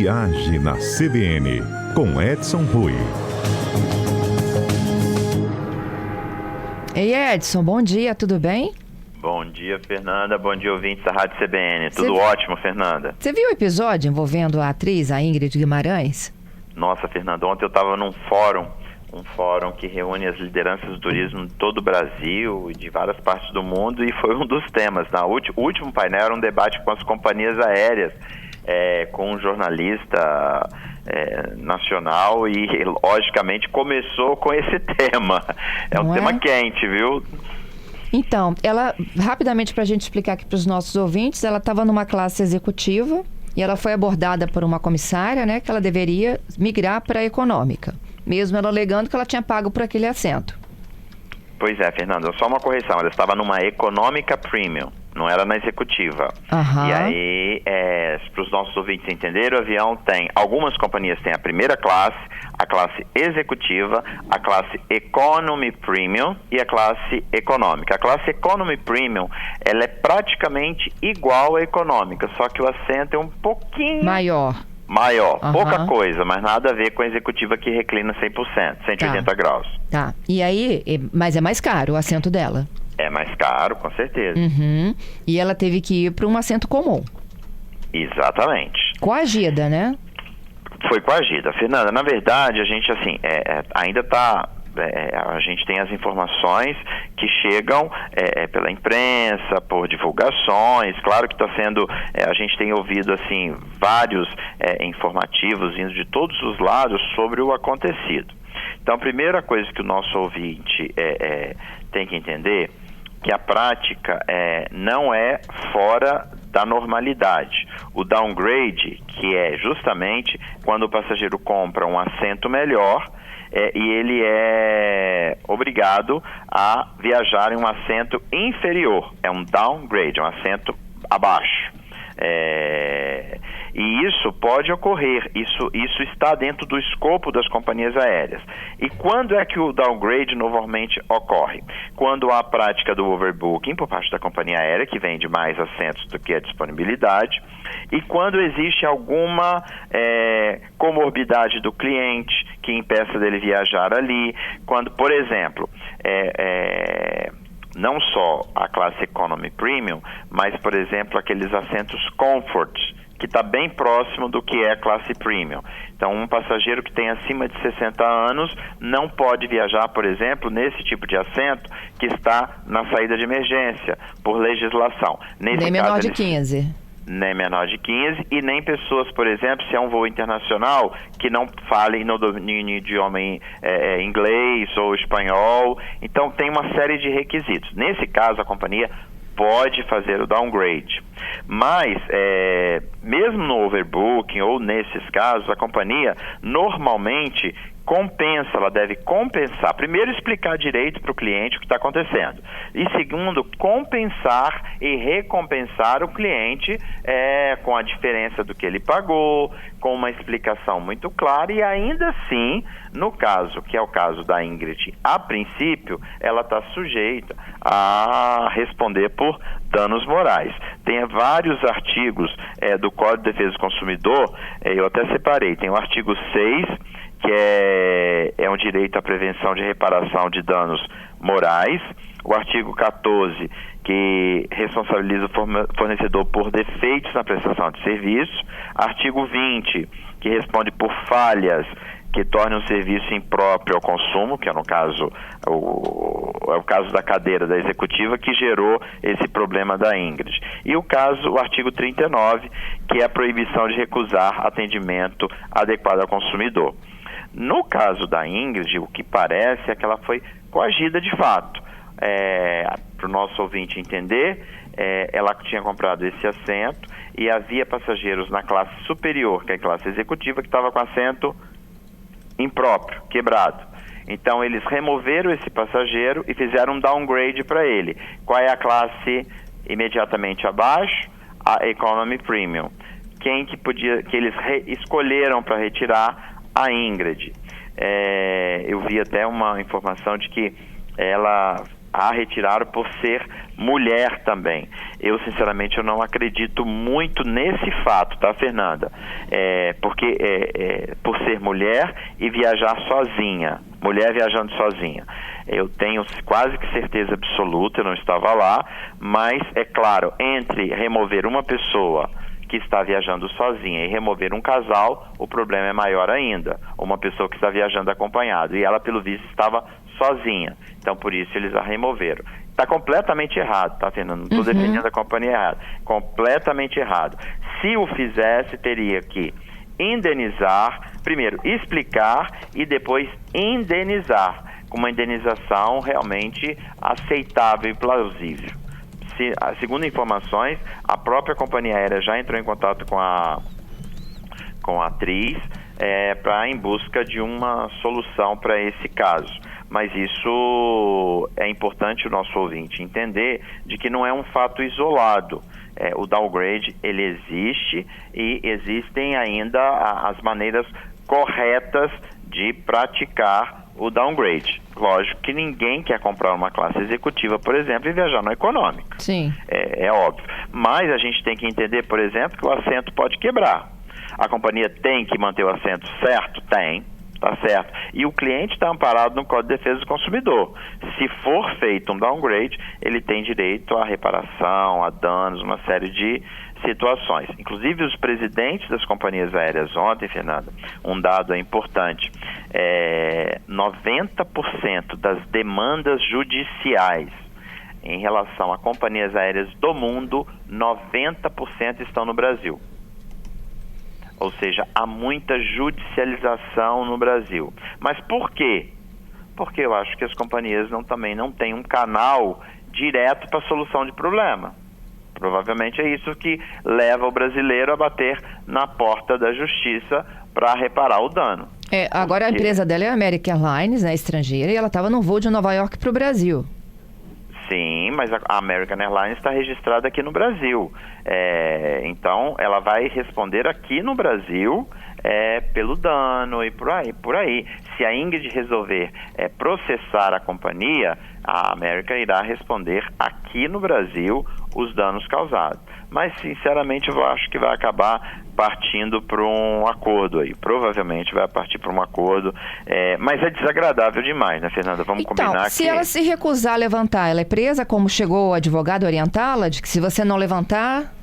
Viaje na CBN, com Edson Rui. Ei, Edson, bom dia, tudo bem? Bom dia, Fernanda. Bom dia, ouvintes da Rádio CBN. Tudo ótimo, Fernanda. Você viu o episódio envolvendo a atriz, a Ingrid Guimarães? Nossa, Fernanda, ontem eu estava num fórum que reúne as lideranças do turismo de todo o Brasil e de várias partes do mundo, e foi um dos temas. O último painel era um debate com as companhias aéreas, com um jornalista nacional, e logicamente começou com esse tema. É um tema quente, viu? Então, ela, rapidamente para a gente explicar aqui para os nossos ouvintes, ela estava numa classe executiva e ela foi abordada por uma comissária, né, que ela deveria migrar para a econômica, mesmo ela alegando que ela tinha pago por aquele assento. Pois é, Fernanda, só uma correção, ela estava numa econômica premium, não era na executiva. Uhum. E aí, para os nossos ouvintes entenderem, o avião tem, algumas companhias têm a primeira classe, a classe executiva, a classe economy premium e a classe econômica. A classe economy premium, ela é praticamente igual à econômica, só que o assento é um pouquinho maior, pouca coisa, mas nada a ver com a executiva que reclina 100%, 180 graus. Tá, e aí, mas é mais caro o assento dela? É mais caro, com certeza. Uhum. E ela teve que ir para um assento comum. Exatamente. Coagida, né? Foi coagida. Fernanda, na verdade, a gente ainda está... a gente tem as informações que chegam pela imprensa, por divulgações. Claro que está sendo... a gente tem ouvido assim, vários informativos vindo de todos os lados sobre o acontecido. Então, a primeira coisa que o nosso ouvinte tem que entender, que a prática não é fora da normalidade. O downgrade, que é justamente quando o passageiro compra um assento melhor e ele é obrigado a viajar em um assento inferior. É um downgrade, é um assento abaixo. E isso pode ocorrer, isso está dentro do escopo das companhias aéreas. E quando é que o downgrade normalmente ocorre? Quando há a prática do overbooking por parte da companhia aérea, que vende mais assentos do que a disponibilidade, e quando existe alguma comorbidade do cliente que impeça dele viajar ali, quando, por exemplo, não só a classe Economy Premium, mas, por exemplo, aqueles assentos Comfort, que está bem próximo do que é a classe Premium. Então, um passageiro que tem acima de 60 anos não pode viajar, por exemplo, nesse tipo de assento que está na saída de emergência, por legislação. Nem menor de 15. Nem menor de 15 e nem pessoas, por exemplo, se é um voo internacional, que não falem no domínio idioma inglês ou espanhol. Então, tem uma série de requisitos. Nesse caso, a companhia pode fazer o downgrade. Mas, mesmo no overbooking ou nesses casos, a companhia normalmente compensa, ela deve compensar. Primeiro, explicar direito para o cliente o que está acontecendo. E segundo, compensar e recompensar o cliente com a diferença do que ele pagou, com uma explicação muito clara, e ainda assim, no caso, que é o caso da Ingrid, a princípio, ela está sujeita a responder por danos morais. Tem vários artigos do Código de Defesa do Consumidor, eu até separei, tem o artigo 6, que é um direito à prevenção de reparação de danos morais, o artigo 14, que responsabiliza o fornecedor por defeitos na prestação de serviço, artigo 20, que responde por falhas que tornam o serviço impróprio ao consumo, que é no caso é o caso da cadeira da executiva que gerou esse problema da Ingrid. E o artigo 39, que é a proibição de recusar atendimento adequado ao consumidor. No caso da Ingrid, o que parece é que ela foi coagida de fato. Para o nosso ouvinte entender, ela tinha comprado esse assento e havia passageiros na classe superior, que é a classe executiva, que estava com assento impróprio, quebrado. Então, eles removeram esse passageiro e fizeram um downgrade para ele. Qual é a classe imediatamente abaixo? A Economy Premium. Quem que eles escolheram para retirar? A Ingrid. Eu vi até uma informação de que ela a retiraram por ser mulher também. Eu, sinceramente, eu não acredito muito nesse fato, tá, Fernanda? Porque por ser mulher e viajar sozinha, mulher viajando sozinha. Eu tenho quase que certeza absoluta, eu não estava lá, mas é claro, entre remover uma pessoa que está viajando sozinha e remover um casal, o problema é maior ainda. Uma pessoa que está viajando acompanhado, e ela, pelo visto, estava sozinha. Então, por isso, eles a removeram. Está completamente errado, tá, Fernando? Não estou defendendo a companhia errada. Completamente errado. Se o fizesse, teria que indenizar, primeiro explicar e depois indenizar, com uma indenização realmente aceitável e plausível. Segundo informações, a própria companhia aérea já entrou em contato com a atriz em busca de uma solução para esse caso. Mas isso é importante o nosso ouvinte entender de que não é um fato isolado. O downgrade, ele existe e existem ainda as maneiras corretas de praticar o downgrade. Lógico que ninguém quer comprar uma classe executiva, por exemplo, e viajar na econômica. Sim. É óbvio. Mas a gente tem que entender, por exemplo, que o assento pode quebrar. A companhia tem que manter o assento certo? Tem. Tá certo. E o cliente está amparado no Código de Defesa do Consumidor. Se for feito um downgrade, ele tem direito à reparação, a danos, uma série de situações. Inclusive, os presidentes das companhias aéreas ontem, Fernanda, um dado importante, 90% das demandas judiciais em relação a companhias aéreas do mundo, 90% estão no Brasil. Ou seja, há muita judicialização no Brasil. Mas por quê? Porque eu acho que as companhias também não têm um canal direto para a solução de problema. Provavelmente é isso que leva o brasileiro a bater na porta da justiça para reparar o dano. Agora a empresa dela é a American Airlines, né, estrangeira, e ela estava no voo de Nova York para o Brasil. Sim, mas a American Airlines está registrada aqui no Brasil. Então, ela vai responder aqui no Brasil pelo dano e por aí. Se a Ingrid resolver processar a companhia, a American irá responder aqui no Brasil os danos causados. Mas, sinceramente, eu acho que vai acabar partindo para um acordo aí. Provavelmente vai partir para um acordo. Mas é desagradável demais, né, Fernanda? Vamos combinar que... se ela se recusar a levantar, ela é presa, como chegou o advogado orientá-la, de que se você não levantar...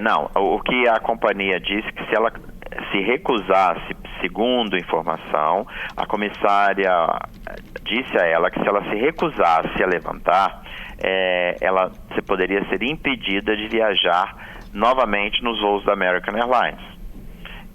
Não. O que a companhia disse que se ela se recusasse, segundo informação, a comissária disse a ela que se ela se recusasse a levantar, você poderia ser impedida de viajar novamente nos voos da American Airlines.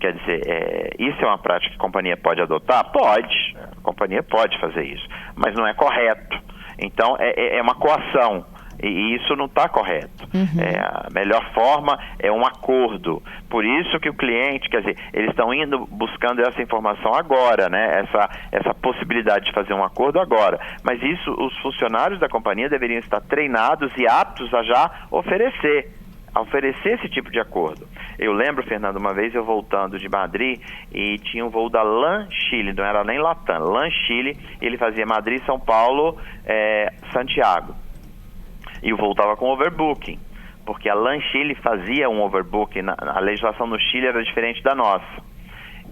Quer dizer, isso é uma prática que a companhia pode adotar? Pode. A companhia pode fazer isso, mas não é correto. Então, é uma coação. E isso não está correto. A melhor forma é um acordo. Por isso que o cliente, quer dizer, eles estão buscando essa informação agora, né? Essa possibilidade de fazer um acordo agora. Mas isso, os funcionários da companhia deveriam estar treinados e aptos a já oferecer esse tipo de acordo. Eu lembro, Fernando, uma vez eu voltando de Madrid e tinha um voo da LAN Chile, não era nem Latam, LAN Chile, ele fazia Madrid, São Paulo, Santiago. E o voo estava com overbooking, porque a LAN Chile fazia um overbooking, a legislação no Chile era diferente da nossa.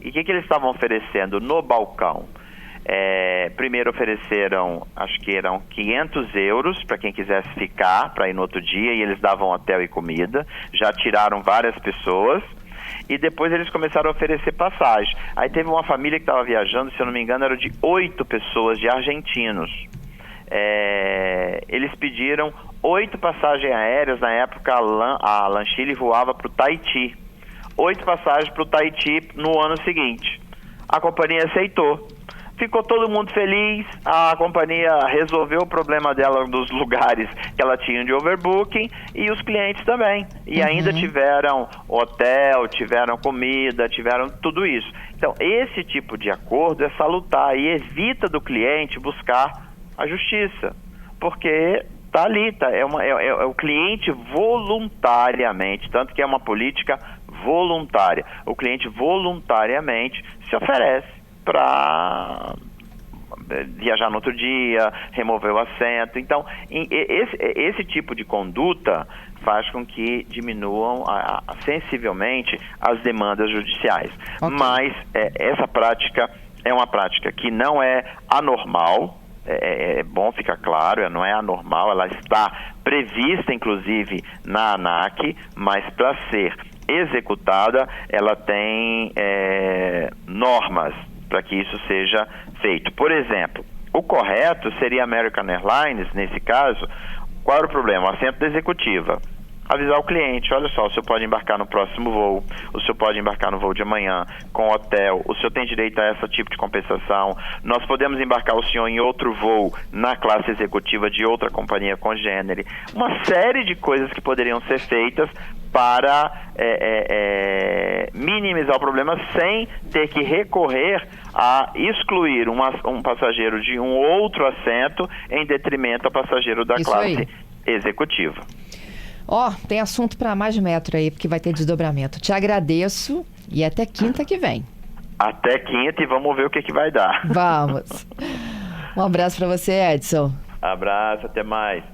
E o que eles estavam oferecendo no balcão? Primeiro ofereceram, acho que eram 500 euros para quem quisesse ficar, para ir no outro dia, e eles davam hotel e comida. Já tiraram várias pessoas. E depois eles começaram a oferecer passagem. Aí teve uma família que estava viajando, se eu não me engano, era de 8 pessoas, de argentinos. Eles pediram 8 passagens aéreas. Na época a LAN Chile voava para o Tahiti. 8 passagens para o Tahiti no ano seguinte. A companhia aceitou. Ficou todo mundo feliz, a companhia resolveu o problema dela dos lugares que ela tinha de overbooking e os clientes também. E ainda tiveram hotel, tiveram comida, tiveram tudo isso. Então, esse tipo de acordo é salutar e evita do cliente buscar a justiça, porque está ali, é o cliente voluntariamente, tanto que é uma política voluntária. O cliente voluntariamente se oferece para viajar no outro dia, remover o assento. Então, esse tipo de conduta faz com que diminuam sensivelmente as demandas judiciais. Okay. Mas essa prática é uma prática que não é anormal, é bom ficar claro, não é anormal, ela está prevista, inclusive, na ANAC, mas para ser executada, ela tem normas para que isso seja feito. Por exemplo, o correto seria a American Airlines, nesse caso. Qual era o problema? O assento da executiva. Avisar o cliente, olha só, o senhor pode embarcar no próximo voo, o senhor pode embarcar no voo de amanhã, com hotel, o senhor tem direito a esse tipo de compensação, nós podemos embarcar o senhor em outro voo na classe executiva de outra companhia congênere. Uma série de coisas que poderiam ser feitas para minimizar o problema sem ter que recorrer a excluir um passageiro de um outro assento em detrimento ao passageiro da classe executiva. Tem assunto para mais de metro aí, porque vai ter desdobramento. Te agradeço e até quinta que vem. Até quinta e vamos ver o que vai dar. Vamos. Um abraço para você, Edson. Abraço, até mais.